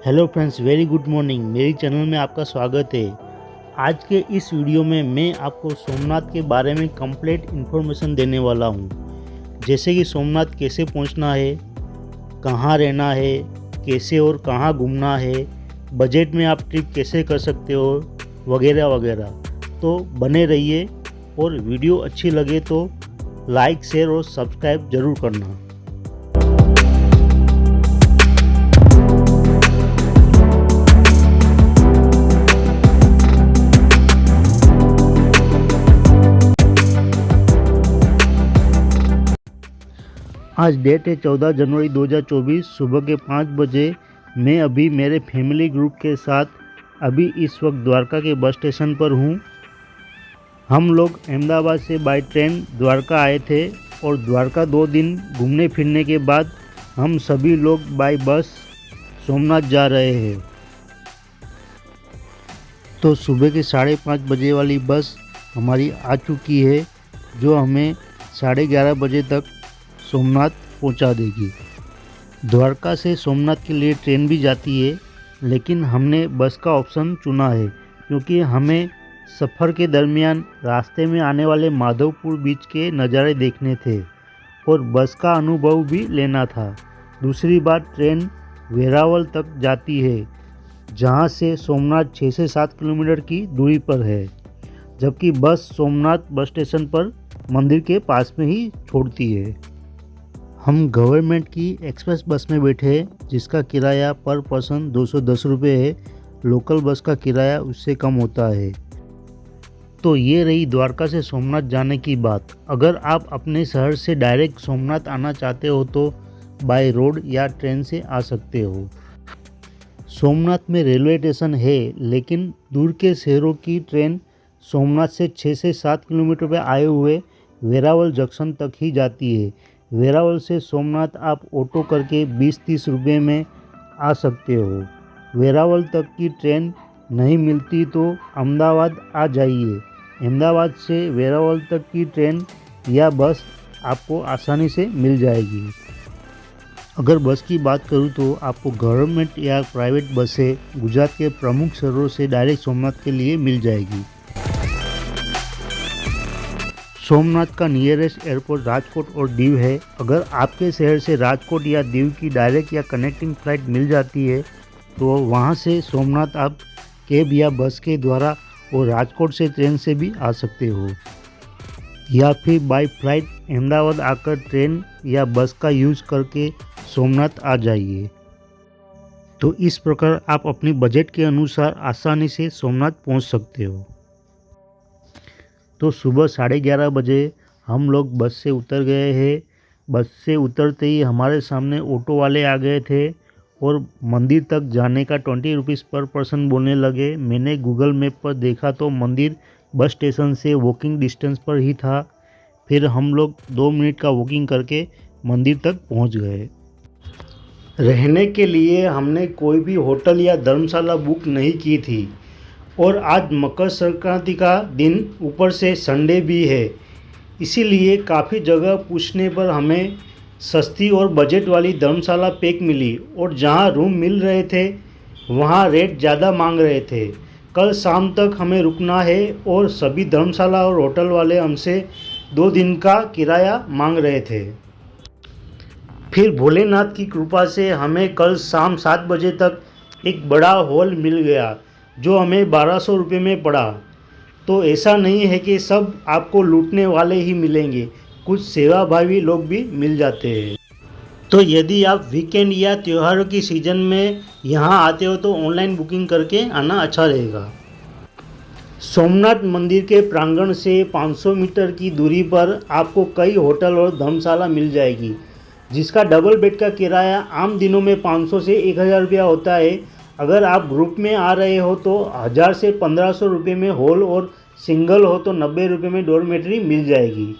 Hello friends, very good morning. मेरी channel में आपका स्वागत है। आज के इस वीडियो में मैं आपको सोमनाथ के बारे में कंप्लीट इन्फॉर्मेशन देने वाला हूँ। जैसे कि सोमनाथ कैसे पहुँचना है, कहाँ रहना है, कैसे और कहाँ घूमना है, बजट में आप ट्रिप कैसे कर सकते हो, वगैरह वगैरह। तो बने रहिए और वीडियो अच्छी लगे तो लाइक, शेयर और सब्सक्राइब ज़रूर करना। आज डेट है 14 जनवरी 2024 सुबह के 5 बजे। मैं अभी मेरे फैमिली ग्रुप के साथ इस वक्त द्वारका के बस स्टेशन पर हूँ। हम लोग अहमदाबाद से बाय ट्रेन द्वारका आए थे और द्वारका 2 दिन घूमने फिरने के बाद हम सभी लोग बाय बस सोमनाथ जा रहे हैं। तो सुबह के 5:30 बजे वाली बस हमारी आ चुकी है, जो हमें 11:30 बजे तक सोमनाथ पहुंचा देगी। द्वारका से सोमनाथ के लिए ट्रेन भी जाती है, लेकिन हमने बस का ऑप्शन चुना है क्योंकि हमें सफ़र के दरमियान रास्ते में आने वाले माधवपुर बीच के नज़ारे देखने थे और बस का अनुभव भी लेना था। दूसरी बात, ट्रेन वेरावल तक जाती है, जहां से सोमनाथ 6 से 7 किलोमीटर की दूरी पर है, जबकि बस सोमनाथ बस स्टेशन पर मंदिर के पास में ही छोड़ती है। हम गवर्नमेंट की एक्सप्रेस बस में बैठे हैं, जिसका किराया पर पर्सन 210 रुपये है। लोकल बस का किराया उससे कम होता है। तो ये रही द्वारका से सोमनाथ जाने की बात। अगर आप अपने शहर से डायरेक्ट सोमनाथ आना चाहते हो तो बाय रोड या ट्रेन से आ सकते हो। सोमनाथ में रेलवे स्टेशन है, लेकिन दूर के शहरों की ट्रेन सोमनाथ से 6 से 7 किलोमीटर पर आए हुए वेरावल जंक्शन तक ही जाती है। वेरावल से सोमनाथ आप ऑटो करके 20-30 रुपये में आ सकते हो। वेरावल तक की ट्रेन नहीं मिलती तो अहमदाबाद आ जाइए। अहमदाबाद से वेरावल तक की ट्रेन या बस आपको आसानी से मिल जाएगी। अगर बस की बात करूँ तो आपको गवर्नमेंट या प्राइवेट बसें गुजरात के प्रमुख शहरों से डायरेक्ट सोमनाथ के लिए मिल जाएगी। सोमनाथ का नियरेस्ट एयरपोर्ट राजकोट और दीव है। अगर आपके शहर से राजकोट या दीव की डायरेक्ट या कनेक्टिंग फ़्लाइट मिल जाती है तो वहां से सोमनाथ आप कैब या बस के द्वारा और राजकोट से ट्रेन से भी आ सकते हो, या फिर बाय फ्लाइट अहमदाबाद आकर ट्रेन या बस का यूज़ करके सोमनाथ आ जाइए। तो इस प्रकार आप अपनी बजट के अनुसार आसानी से सोमनाथ पहुंच सकते हो। तो सुबह 11:30 बजे हम लोग बस से उतर गए हैं। बस से उतरते ही हमारे सामने ऑटो वाले आ गए थे और मंदिर तक जाने का 20 रुपीज़ पर पर्सन बोलने लगे। मैंने गूगल मैप पर देखा तो मंदिर बस स्टेशन से वॉकिंग डिस्टेंस पर ही था। फिर हम लोग 2 मिनट का वॉकिंग करके मंदिर तक पहुंच गए। रहने के लिए हमने कोई भी होटल या धर्मशाला बुक नहीं की थी और आज मकर संक्रांति का दिन, ऊपर से संडे भी है, इसीलिए काफ़ी जगह पूछने पर हमें सस्ती और बजट वाली धर्मशाला पैक मिली और जहां रूम मिल रहे थे वहां रेट ज़्यादा मांग रहे थे। कल शाम तक हमें रुकना है और सभी धर्मशाला और होटल वाले हमसे 2 दिन का किराया मांग रहे थे। फिर भोलेनाथ की कृपा से हमें कल शाम 7 बजे तक एक बड़ा हॉल मिल गया, जो हमें 1200 रुपये में पड़ा। तो ऐसा नहीं है कि सब आपको लूटने वाले ही मिलेंगे, कुछ सेवाभावी लोग भी मिल जाते हैं। तो यदि आप वीकेंड या त्योहारों की सीज़न में यहाँ आते हो तो ऑनलाइन बुकिंग करके आना अच्छा रहेगा। सोमनाथ मंदिर के प्रांगण से 500 मीटर की दूरी पर आपको कई होटल और धर्मशाला मिल जाएगी, जिसका डबल बेड का किराया आम दिनों में 500 से 1000 रुपया होता है। अगर आप ग्रुप में आ रहे हो तो 1000 से 1500 रुपये में हॉल और सिंगल हो तो 90 रुपये में डॉर्मेट्री मिल जाएगी।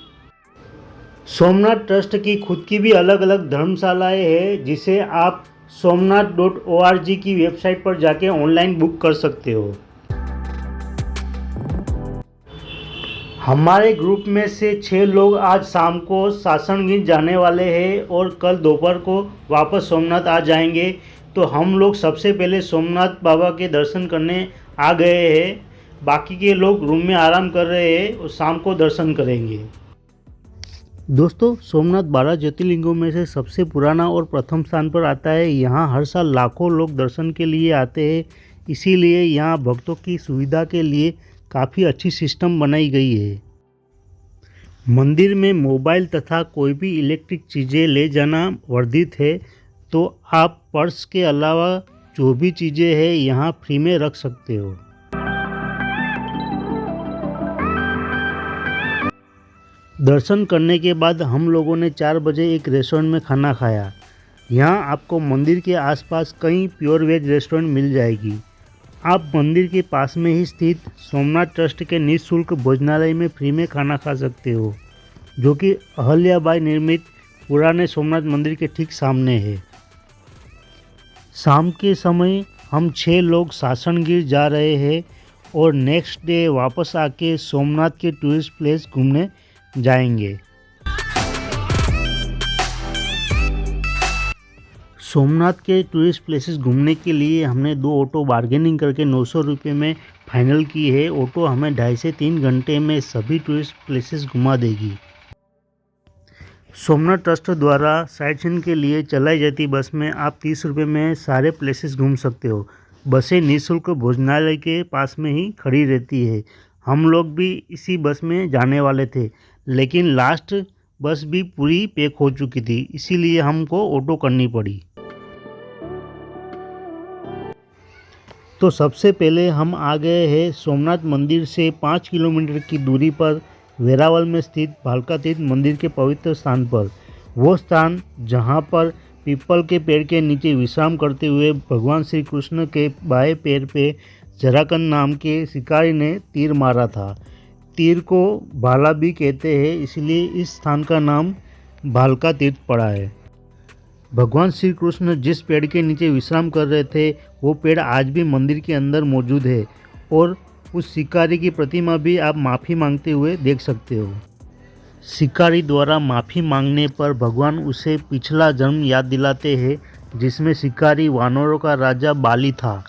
सोमनाथ ट्रस्ट की खुद की भी अलग अलग धर्मशालाएं हैं, जिसे आप somnath.org की वेबसाइट पर जाके ऑनलाइन बुक कर सकते हो। हमारे ग्रुप में से 6 लोग आज शाम को सासणगीर जाने वाले हैं और कल दोपहर को वापस सोमनाथ आ जाएंगे। तो हम लोग सबसे पहले सोमनाथ बाबा के दर्शन करने आ गए हैं। बाकी के लोग रूम में आराम कर रहे हैं और शाम को दर्शन करेंगे। दोस्तों, सोमनाथ 12 ज्योतिर्लिंगों में से सबसे पुराना और प्रथम स्थान पर आता है। यहाँ हर साल लाखों लोग दर्शन के लिए आते हैं। इसीलिए यहाँ भक्तों की सुविधा के लिए काफ़ी अच्छी सिस्टम बनाई गई है। मंदिर में मोबाइल तथा कोई भी इलेक्ट्रिक चीज़ें ले जाना वर्जित है, तो आप पर्स के अलावा जो भी चीज़ें हैं यहाँ फ्री में रख सकते हो। दर्शन करने के बाद हम लोगों ने 4 बजे एक रेस्टोरेंट में खाना खाया। यहाँ आपको मंदिर के आसपास कई प्योर वेज रेस्टोरेंट मिल जाएगी। आप मंदिर के पास में ही स्थित सोमनाथ ट्रस्ट के निःशुल्क भोजनालय में फ्री में खाना खा सकते हो, जो कि अहल्याबाई निर्मित पुराने सोमनाथ मंदिर के ठीक सामने है। शाम के समय हम 6 लोग सासनगीर जा रहे हैं और नेक्स्ट डे वापस आके सोमनाथ के टूरिस्ट प्लेस घूमने जाएंगे। सोमनाथ के टूरिस्ट प्लेसेस घूमने के लिए हमने 2 ऑटो बार्गेनिंग करके 900 रुपये में फाइनल की है। ऑटो हमें 2.5 से 3 घंटे में सभी टूरिस्ट प्लेसेस घुमा देगी। सोमनाथ ट्रस्ट द्वारा साइट सीइंग के लिए चलाई जाती बस में आप 30 रुपये में सारे प्लेसेस घूम सकते हो। बसें निःशुल्क भोजनालय के पास में ही खड़ी रहती है। हम लोग भी इसी बस में जाने वाले थे, लेकिन लास्ट बस भी पूरी पैक हो चुकी थी, इसीलिए हमको ऑटो करनी पड़ी। तो सबसे पहले हम आ गए हैं सोमनाथ मंदिर से 5 किलोमीटर की दूरी पर वेरावल में स्थित भालका तीर्थ मंदिर के पवित्र स्थान पर। वो स्थान जहां पर पीपल के पेड़ के नीचे विश्राम करते हुए भगवान श्री कृष्ण के बाएं पैर पे जराकंद नाम के शिकारी ने तीर मारा था। तीर को भाला भी कहते हैं, इसलिए इस स्थान का नाम भालका तीर्थ पड़ा है। भगवान श्री कृष्ण जिस पेड़ के नीचे विश्राम कर रहे थे, वो पेड़ आज भी मंदिर के अंदर मौजूद है और उस शिकारी की प्रतिमा भी आप माफ़ी मांगते हुए देख सकते हो। शिकारी द्वारा माफ़ी मांगने पर भगवान उसे पिछला जन्म याद दिलाते हैं, जिसमें शिकारी वानरों का राजा बाली था।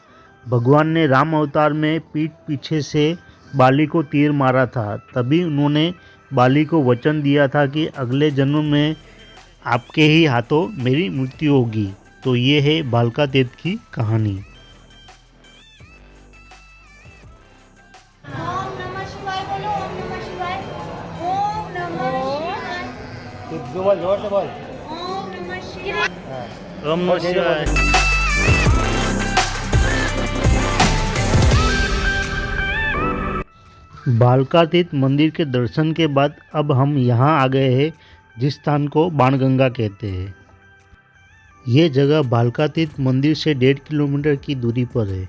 भगवान ने राम अवतार में पीठ पीछे से बाली को तीर मारा था। तभी उन्होंने बाली को वचन दिया था कि अगले जन्म में आपके ही हाथों मेरी मृत्यु होगी। तो ये है भालका तीर्थ की कहानी। ओम नमः शिवाय बोलो। ओम नमः शिवाय। ओम नमः शिवाय। बोल जोर से बोल। ओम नमः शिवाय। ओम नमः शिवाय। भालका तीर्थ मंदिर के दर्शन के बाद अब हम यहाँ आ गए हैं जिस स्थान को बाणगंगा कहते हैं। ये जगह भालका तीर्थ मंदिर से 1.5 किलोमीटर की दूरी पर है।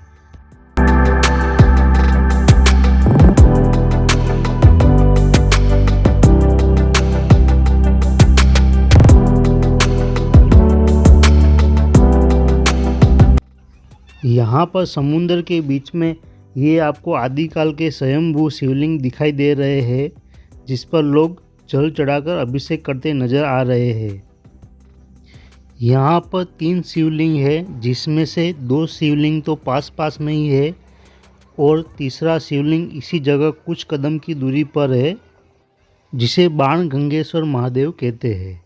यहाँ पर समुद्र के बीच में ये आपको आदिकाल के स्वयंभू शिवलिंग दिखाई दे रहे हैं, जिस पर लोग जल चढ़ाकर अभिषेक करते नजर आ रहे हैं। यहाँ पर 3 शिवलिंग है, जिसमें से 2 शिवलिंग तो पास पास में ही है और तीसरा शिवलिंग इसी जगह कुछ कदम की दूरी पर है, जिसे बाण गंगेश्वर महादेव कहते हैं।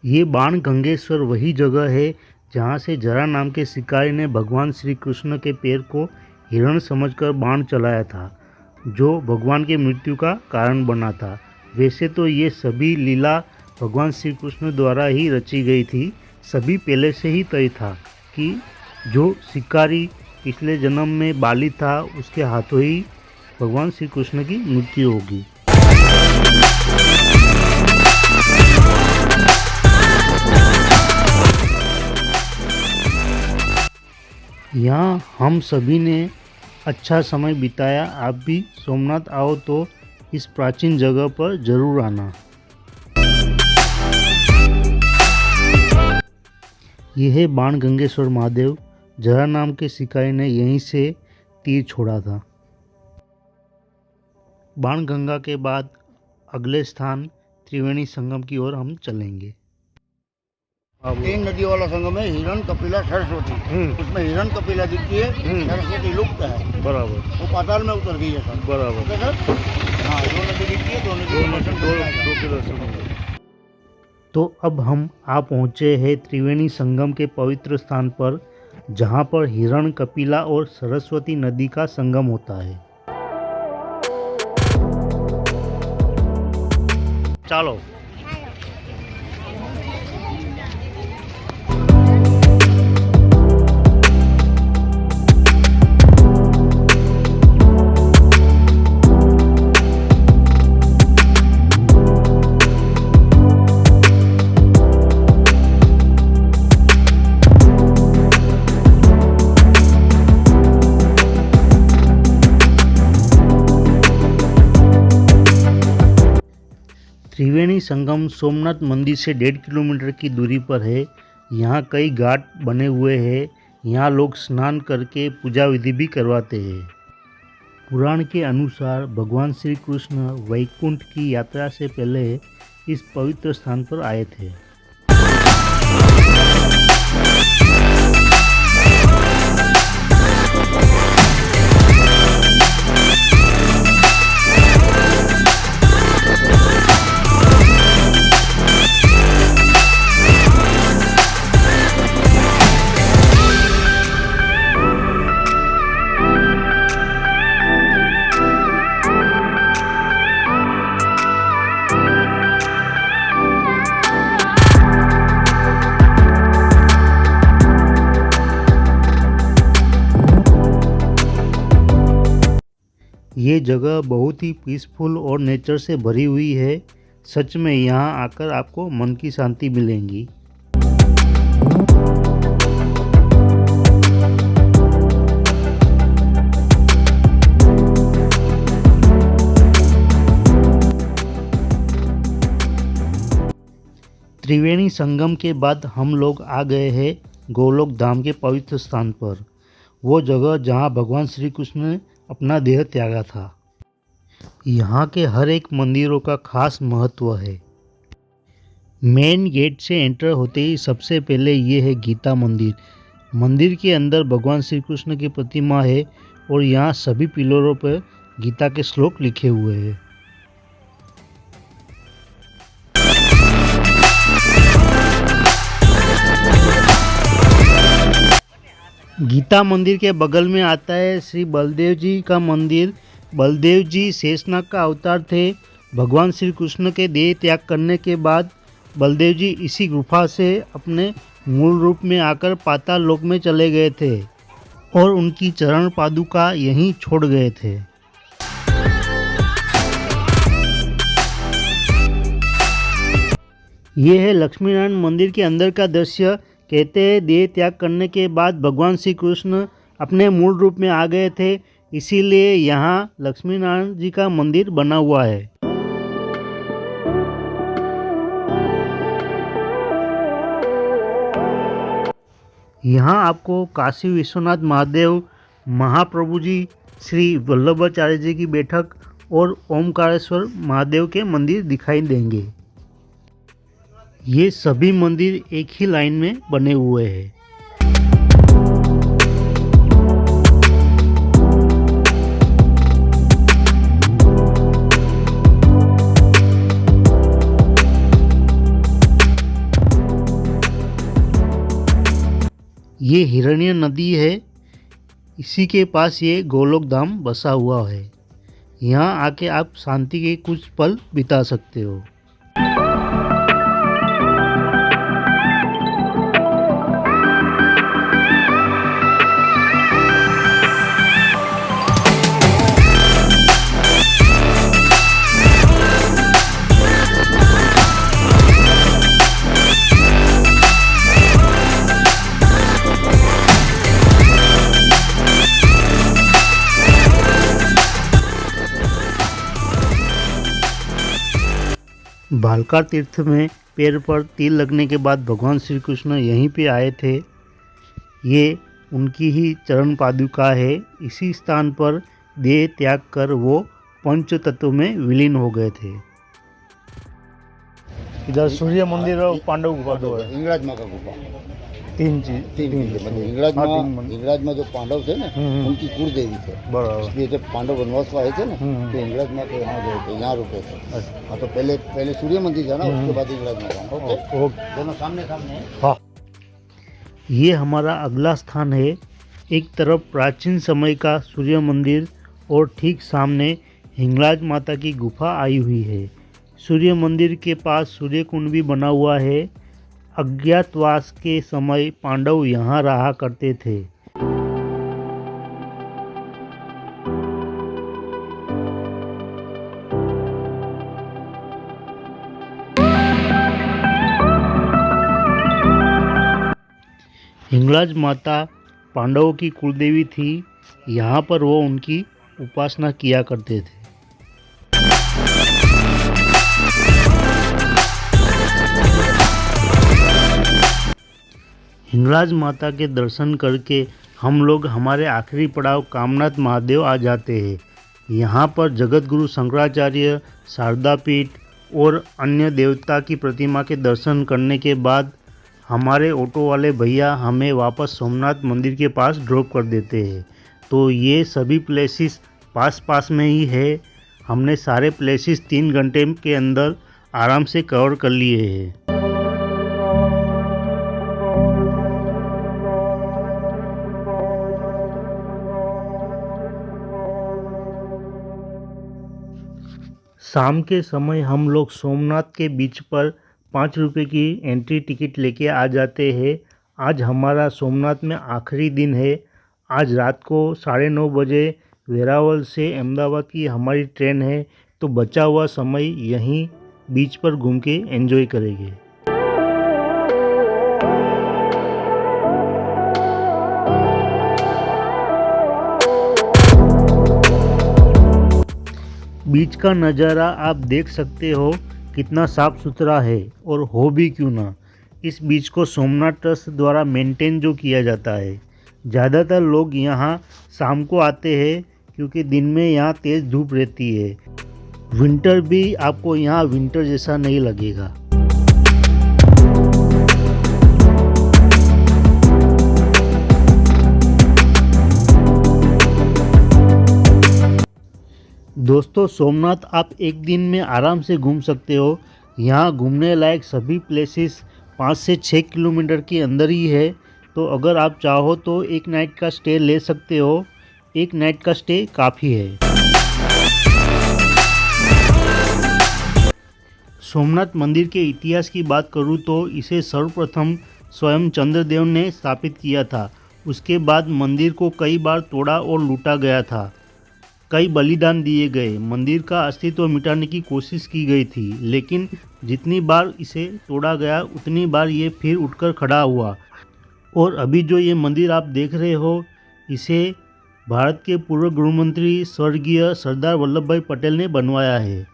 ये बाण गंगेश्वर वही जगह है जहाँ से जरा नाम के शिकारी ने भगवान श्री कृष्ण के पैर को हिरण समझकर बाण चलाया था, जो भगवान की मृत्यु का कारण बना था। वैसे तो ये सभी लीला भगवान श्री कृष्ण द्वारा ही रची गई थी। सभी पहले से ही तय था कि जो शिकारी पिछले जन्म में बाली था, उसके हाथों ही भगवान श्री कृष्ण की मृत्यु होगी। यहाँ हम सभी ने अच्छा समय बिताया। आप भी सोमनाथ आओ तो इस प्राचीन जगह पर जरूर आना। यह है बाण गंगेश्वर महादेव। जरा नाम के शिकारी ने यहीं से तीर छोड़ा था। बाण गंगा के बाद अगले स्थान त्रिवेणी संगम की ओर हम चलेंगे। हाँ, वो। 3 नदियों वाला संगम है, हिरण, कपिला, सरस्वती। उसमें हिरण कपिला दिखती है, सरस्वती लुप्त है, बराबर वो पाताल में उतर गई है सर। बराबर ओके सर? हाँ, 2 नदी दिखती है, 2 नदी के दर्शन करना है। दो के दर्शन हो गए। तो अब हम आ पहुँचे हैं त्रिवेणी संगम के पवित्र स्थान पर, जहाँ पर हिरण, कपिला और सरस्वती नदी का संगम होता है। चलो। त्रिवेणी संगम सोमनाथ मंदिर से 1.5 किलोमीटर की दूरी पर है। यहाँ कई घाट बने हुए हैं। यहाँ लोग स्नान करके पूजा विधि भी करवाते हैं। पुराण के अनुसार भगवान श्री कृष्ण वैकुंठ की यात्रा से पहले इस पवित्र स्थान पर आए थे। ये जगह बहुत ही पीसफुल और नेचर से भरी हुई है। सच में यहाँ आकर आपको मन की शांति मिलेगी। त्रिवेणी संगम के बाद हम लोग आ गए हैं गोलोक धाम के पवित्र स्थान पर, वो जगह जहाँ भगवान श्री कृष्ण ने अपना देह त्यागा था। यहाँ के हर एक मंदिरों का खास महत्व है। मेन गेट से एंटर होते ही सबसे पहले ये है गीता मंदिर। मंदिर के अंदर भगवान श्री कृष्ण की प्रतिमा है और यहाँ सभी पिलरों पर गीता के श्लोक लिखे हुए हैं। गीता मंदिर के बगल में आता है श्री बलदेव जी का मंदिर। बलदेव जी शेषनाग का अवतार थे। भगवान श्री कृष्ण के देह त्याग करने के बाद बलदेव जी इसी गुफा से अपने मूल रूप में आकर पाताल लोक में चले गए थे और उनकी चरण पादुका यहीं छोड़ गए थे। ये है लक्ष्मीनारायण मंदिर के अंदर का दृश्य। कहते हैं देह त्याग करने के बाद भगवान श्री कृष्ण अपने मूल रूप में आ गए थे, इसीलिए यहाँ लक्ष्मी नारायण जी का मंदिर बना हुआ है। यहाँ आपको काशी विश्वनाथ महादेव, महाप्रभु जी, श्री वल्लभाचार्य जी की बैठक और ओमकारेश्वर महादेव के मंदिर दिखाई देंगे। ये सभी मंदिर एक ही लाइन में बने हुए हैं। ये हिरण्य नदी है, इसी के पास ये गोलोक धाम बसा हुआ है। यहाँ आके आप शांति के कुछ पल बिता सकते हो। भालका तीर्थ में पैर पर तिल लगने के बाद भगवान श्री कृष्ण यहीं पे आए थे। ये उनकी ही चरण पादुका है। इसी स्थान पर देह त्याग कर वो पंच तत्व में विलीन हो गए थे। इधर सूर्य मंदिर और पांडव गुफा दो है, हिंगराज माँ का गुफा, तीन चीज। तीन चीजें। मतलब हिंगराज हाँ, माँ, तीन मंदिर। हिंगराज माँ जो पांडव थे ना, उनकी कुल देवी थे। बराबर। इसलिए जब पांडव वनवास को आए थे ना, तो हिंगराज माँ के यहाँ गए थे, यहाँ रुके थे। हाँ, तो पहले सूर्य मंदिर था ना, उसके बाद हिंगराज माँ का। Okay, okay. दोनों सामने सामने हैं। हाँ, ये हमारा अगला स्थान है। एक तरफ प्राचीन समय का सूर्य मंदिर और ठीक सामने हिंगलाज माता की गुफा आई हुई है। सूर्य मंदिर के पास सूर्य कुंड भी बना हुआ है। अज्ञातवास के समय पांडव यहाँ रहा करते थे। हिंगलाज माता पांडवों की कुलदेवी थी। यहाँ पर वो उनकी उपासना किया करते थे। हिंगलाज माता के दर्शन करके हम लोग हमारे आखिरी पड़ाव कामनाथ महादेव आ जाते हैं। यहाँ पर जगत गुरु शंकराचार्य, शारदा पीठ और अन्य देवता की प्रतिमा के दर्शन करने के बाद हमारे ऑटो वाले भैया हमें वापस सोमनाथ मंदिर के पास ड्रॉप कर देते हैं। तो ये सभी प्लेसेस पास में ही है। हमने सारे प्लेसेस 3 घंटे के अंदर आराम से कवर कर लिए हैं। शाम के समय हम लोग सोमनाथ के बीच पर 5 रुपये की एंट्री टिकट लेके आ जाते हैं। आज हमारा सोमनाथ में आखिरी दिन है। आज रात को 9:30 बजे वेरावल से अहमदाबाद की हमारी ट्रेन है, तो बचा हुआ समय यहीं बीच पर घूम के एंजॉय करेंगे। बीच का नज़ारा आप देख सकते हो कितना साफ़ सुथरा है, और हो भी क्यों ना। इस बीच को सोमनाथ ट्रस्ट द्वारा मेंटेन जो किया जाता है। ज़्यादातर लोग यहाँ शाम को आते हैं क्योंकि दिन में यहाँ तेज़ धूप रहती है। विंटर भी आपको यहाँ विंटर जैसा नहीं लगेगा। दोस्तों, सोमनाथ आप एक दिन में आराम से घूम सकते हो। यहाँ घूमने लायक सभी प्लेसेस 5 से 6 किलोमीटर के अंदर ही है। तो अगर आप चाहो तो एक नाइट का स्टे ले सकते हो। एक नाइट का स्टे काफ़ी है। सोमनाथ मंदिर के इतिहास की बात करूँ तो इसे सर्वप्रथम स्वयं चंद्रदेव ने स्थापित किया था। उसके बाद मंदिर को कई बार तोड़ा और लूटा गया था। कई बलिदान दिए गए। मंदिर का अस्तित्व मिटाने की कोशिश की गई थी, लेकिन जितनी बार इसे तोड़ा गया उतनी बार ये फिर उठकर खड़ा हुआ। और अभी जो ये मंदिर आप देख रहे हो, इसे भारत के पूर्व गृहमंत्री स्वर्गीय सरदार वल्लभ भाई पटेल ने बनवाया है।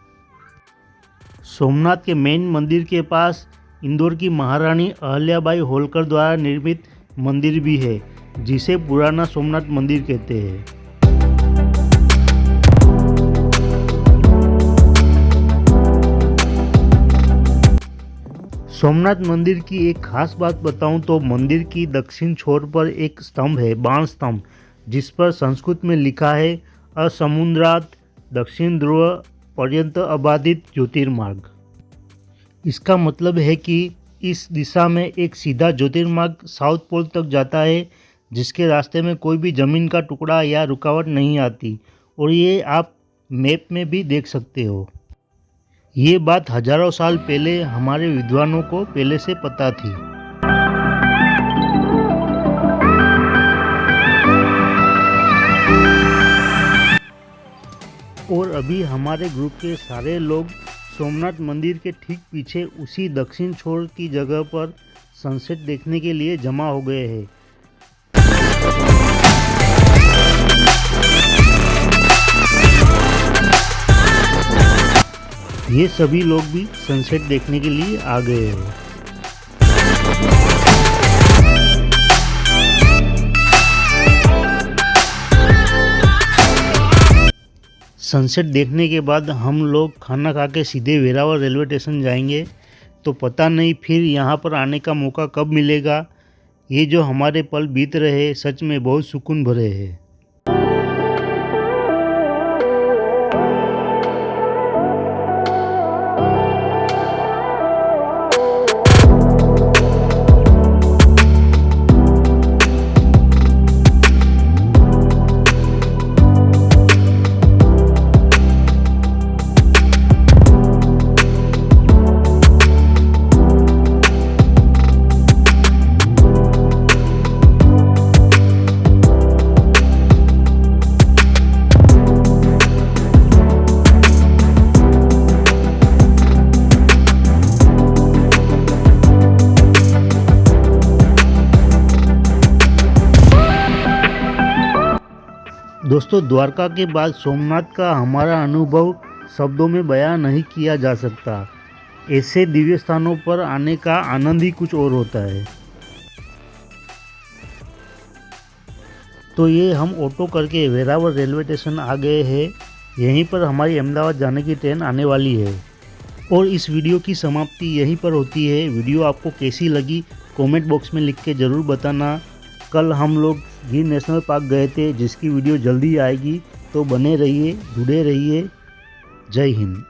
सोमनाथ के मेन मंदिर के पास इंदौर की महारानी अहल्याबाई होलकर द्वारा निर्मित मंदिर भी है, जिसे पुराना सोमनाथ मंदिर कहते हैं। सोमनाथ मंदिर की एक खास बात बताऊं तो मंदिर की दक्षिण छोर पर एक स्तंभ है, बाण स्तंभ, जिस पर संस्कृत में लिखा है असमुद्रात दक्षिण ध्रुव पर्यंत अबाधित ज्योतिर्मार्ग। इसका मतलब है कि इस दिशा में एक सीधा ज्योतिर्मार्ग साउथ पोल तक जाता है, जिसके रास्ते में कोई भी ज़मीन का टुकड़ा या रुकावट नहीं आती। और ये आप मैप में भी देख सकते हो। ये बात हजारों साल पहले हमारे विद्वानों को पहले से पता थी। और अभी हमारे ग्रुप के सारे लोग सोमनाथ मंदिर के ठीक पीछे उसी दक्षिण छोर की जगह पर सनसेट देखने के लिए जमा हो गए हैं। ये सभी लोग भी सनसेट देखने के लिए आ गए हैं। सनसेट देखने के बाद हम लोग खाना खा के सीधे वेरावल रेलवे स्टेशन जाएंगे। तो पता नहीं फिर यहाँ पर आने का मौका कब मिलेगा। ये जो हमारे पल बीत रहे सच में बहुत सुकून भरे हैं। दोस्तों, द्वारका के बाद सोमनाथ का हमारा अनुभव शब्दों में बयां नहीं किया जा सकता। ऐसे दिव्य स्थानों पर आने का आनंद ही कुछ और होता है। तो ये हम ऑटो करके वेरावल रेलवे स्टेशन आ गए हैं। यहीं पर हमारी अहमदाबाद जाने की ट्रेन आने वाली है और इस वीडियो की समाप्ति यहीं पर होती है। वीडियो आपको कैसी लगी कमेंट बॉक्स में लिख के ज़रूर बताना। कल हम लोग गिर नेशनल पार्क गए थे, जिसकी वीडियो जल्दी आएगी, तो बने रहिए, जुड़े रहिए। जय हिंद।